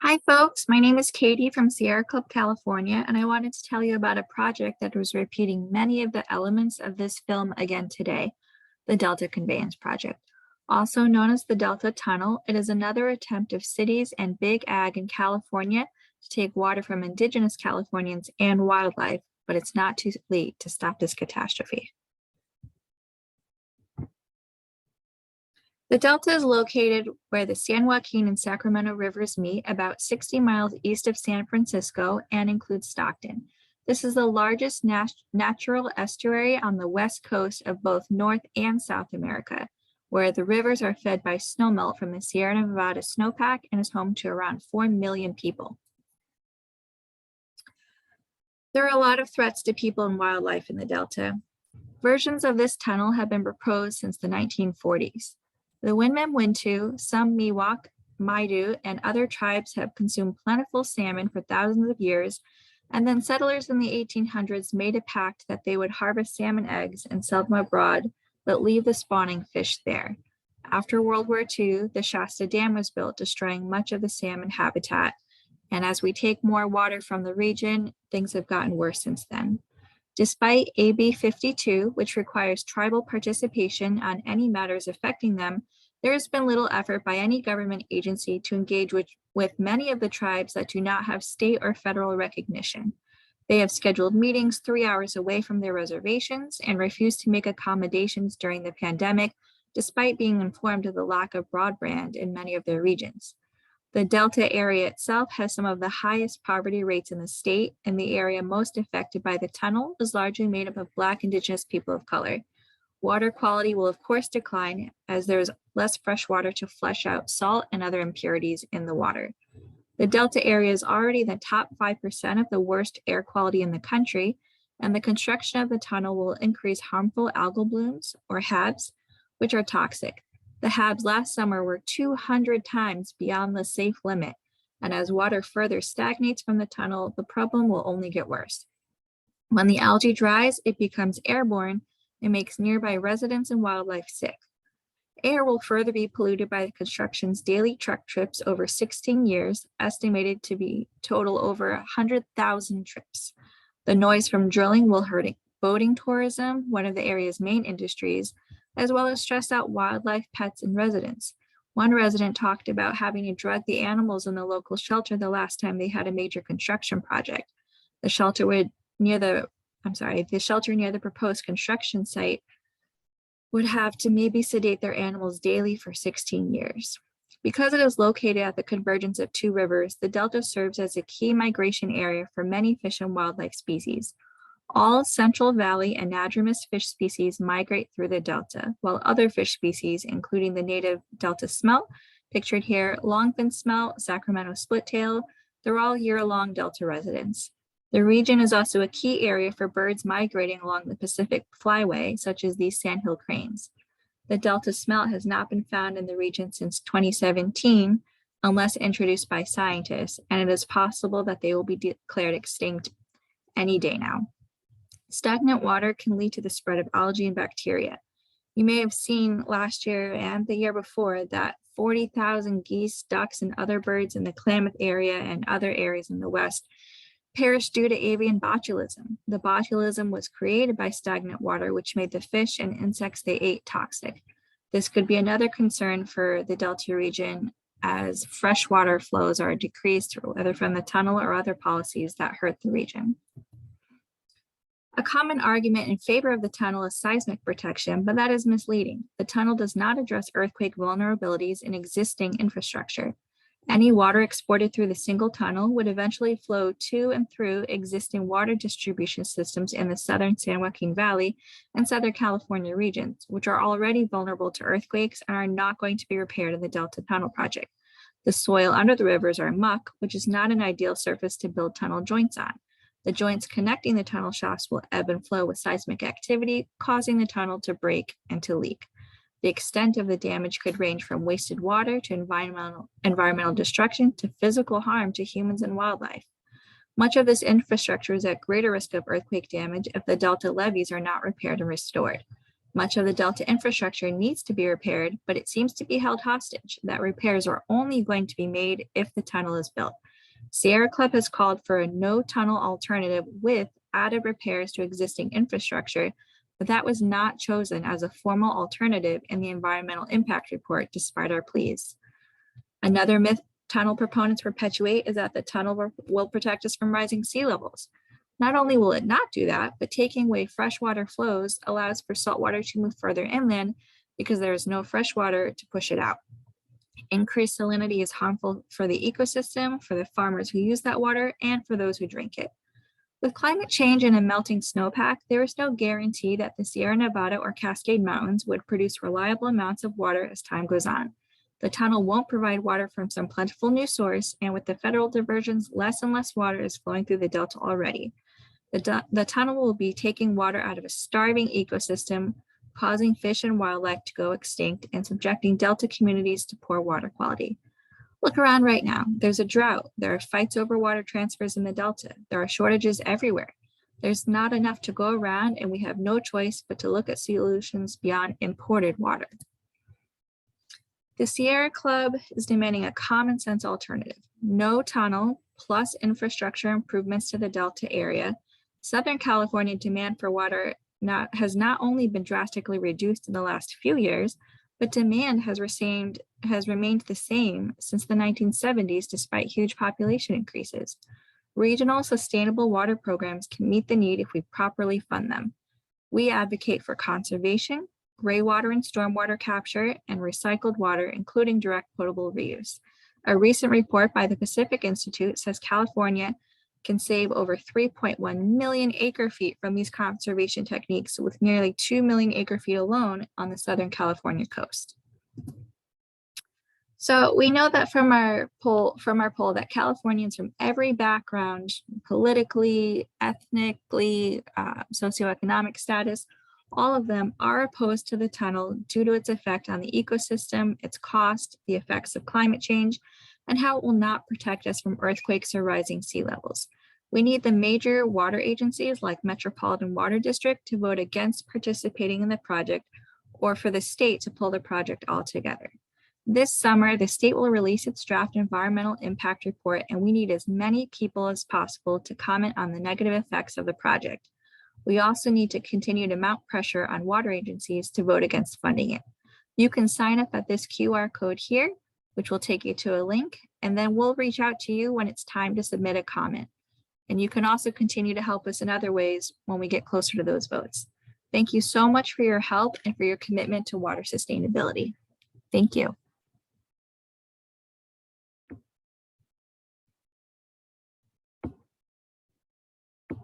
Hi folks, my name is Katie from Sierra Club, California, and I wanted to tell you about a project that was repeating many of the elements of this film again today, the Delta Conveyance Project. Also known as the Delta Tunnel, it is another attempt of cities and big ag in California to take water from indigenous Californians and wildlife, but it's not too late to stop this catastrophe. The delta is located where the San Joaquin and Sacramento rivers meet about 60 miles east of San Francisco and includes Stockton. This is the largest natural estuary on the west coast of both North and South America, where the rivers are fed by snowmelt from the Sierra Nevada snowpack and is home to around 4 million people. There are a lot of threats to people and wildlife in the delta. Versions of this tunnel have been proposed since the 1940s. The Winmen Wintu, some Miwok, Maidu, and other tribes have consumed plentiful salmon for thousands of years, and then settlers in the 1800s made a pact that they would harvest salmon eggs and sell them abroad, but leave the spawning fish there. After World War II, the Shasta Dam was built, destroying much of the salmon habitat, and as we take more water from the region, things have gotten worse since then. Despite AB 52, which requires tribal participation on any matters affecting them, there has been little effort by any government agency to engage with many of the tribes that do not have state or federal recognition. They have scheduled meetings 3 hours away from their reservations and refused to make accommodations during the pandemic, despite being informed of the lack of broadband in many of their regions. The Delta area itself has some of the highest poverty rates in the state, and the area most affected by the tunnel is largely made up of Black, Indigenous people of color. Water quality will of course decline as there is less fresh water to flush out salt and other impurities in the water. The Delta area is already the top 5% of the worst air quality in the country, and the construction of the tunnel will increase harmful algal blooms, or HABs, which are toxic. The HABs last summer were 200 times beyond the safe limit, and as water further stagnates from the tunnel, the problem will only get worse. When the algae dries, it becomes airborne and makes nearby residents and wildlife sick. Air will further be polluted by the construction's daily truck trips over 16 years, estimated to be total over 100,000 trips. The noise from drilling will hurt boating tourism, one of the area's main industries, as well as stress out wildlife, pets, and residents. One resident talked about having to drug the animals in the local shelter the last time they had a major construction project. The shelter near the proposed construction site would have to maybe sedate their animals daily for 16 years. Because it is located at the convergence of two rivers, the delta serves as a key migration area for many fish and wildlife species. All Central Valley anadromous fish species migrate through the delta, while other fish species, including the native delta smelt, pictured here, longfin smelt, Sacramento splittail, they're all year-long delta residents. The region is also a key area for birds migrating along the Pacific Flyway, such as these sandhill cranes. The delta smelt has not been found in the region since 2017, unless introduced by scientists, and it is possible that they will be declared extinct any day now. Stagnant water can lead to the spread of algae and bacteria. You may have seen last year and the year before that 40,000 geese, ducks, and other birds in the Klamath area and other areas in the West perished due to avian botulism. The botulism was created by stagnant water, which made the fish and insects they ate toxic. This could be another concern for the Delta region as freshwater flows are decreased, whether from the tunnel or other policies that hurt the region. A common argument in favor of the tunnel is seismic protection, but that is misleading. The tunnel does not address earthquake vulnerabilities in existing infrastructure. Any water exported through the single tunnel would eventually flow to and through existing water distribution systems in the southern San Joaquin Valley and Southern California regions, which are already vulnerable to earthquakes and are not going to be repaired in the Delta Tunnel Project. The soil under the rivers are muck, which is not an ideal surface to build tunnel joints on. The joints connecting the tunnel shafts will ebb and flow with seismic activity, causing the tunnel to break and to leak. The extent of the damage could range from wasted water to environmental destruction to physical harm to humans and wildlife. Much of this infrastructure is at greater risk of earthquake damage if the delta levees are not repaired and restored. Much of the Delta infrastructure needs to be repaired, but it seems to be held hostage that repairs are only going to be made if the tunnel is built. Sierra Club has called for a no tunnel alternative with added repairs to existing infrastructure, but that was not chosen as a formal alternative in the environmental impact report despite our pleas. Another myth tunnel proponents perpetuate is that the tunnel will protect us from rising sea levels. Not only will it not do that, but taking away freshwater flows allows for saltwater to move further inland because there is no fresh water to push it out. Increased salinity is harmful for the ecosystem, for the farmers who use that water, and for those who drink it. With climate change and a melting snowpack, there is no guarantee that the Sierra Nevada or Cascade Mountains would produce reliable amounts of water as time goes on. The tunnel won't provide water from some plentiful new source, and with the federal diversions, less and less water is flowing through the Delta already. The tunnel will be taking water out of a starving ecosystem, causing fish and wildlife to go extinct, and subjecting Delta communities to poor water quality. Look around right now. There's a drought. There are fights over water transfers in the Delta. There are shortages everywhere. There's not enough to go around, and we have no choice but to look at solutions beyond imported water. The Sierra Club is demanding a common sense alternative. No tunnel plus infrastructure improvements to the Delta area. Southern California demand for water has not only been drastically reduced in the last few years, but demand has remained the same since the 1970s despite huge population increases. Regional sustainable water programs can meet the need if we properly fund them. We advocate for conservation, gray water and stormwater capture, and recycled water, including direct potable reuse. A recent report by the Pacific Institute says California can save over 3.1 million acre feet from these conservation techniques, with nearly 2 million acre feet alone on the Southern California coast. So we know that from our poll that Californians from every background, politically, ethnically, socioeconomic status, all of them are opposed to the tunnel due to its effect on the ecosystem, its cost, the effects of climate change, and how it will not protect us from earthquakes or rising sea levels. We need the major water agencies like Metropolitan Water District to vote against participating in the project, or for the state to pull the project altogether. This summer, the state will release its draft environmental impact report, and we need as many people as possible to comment on the negative effects of the project. We also need to continue to mount pressure on water agencies to vote against funding it. You can sign up at this QR code here, which will take you to a link, and then we'll reach out to you when it's time to submit a comment. And you can also continue to help us in other ways when we get closer to those votes. Thank you so much for your help and for your commitment to water sustainability. Thank you.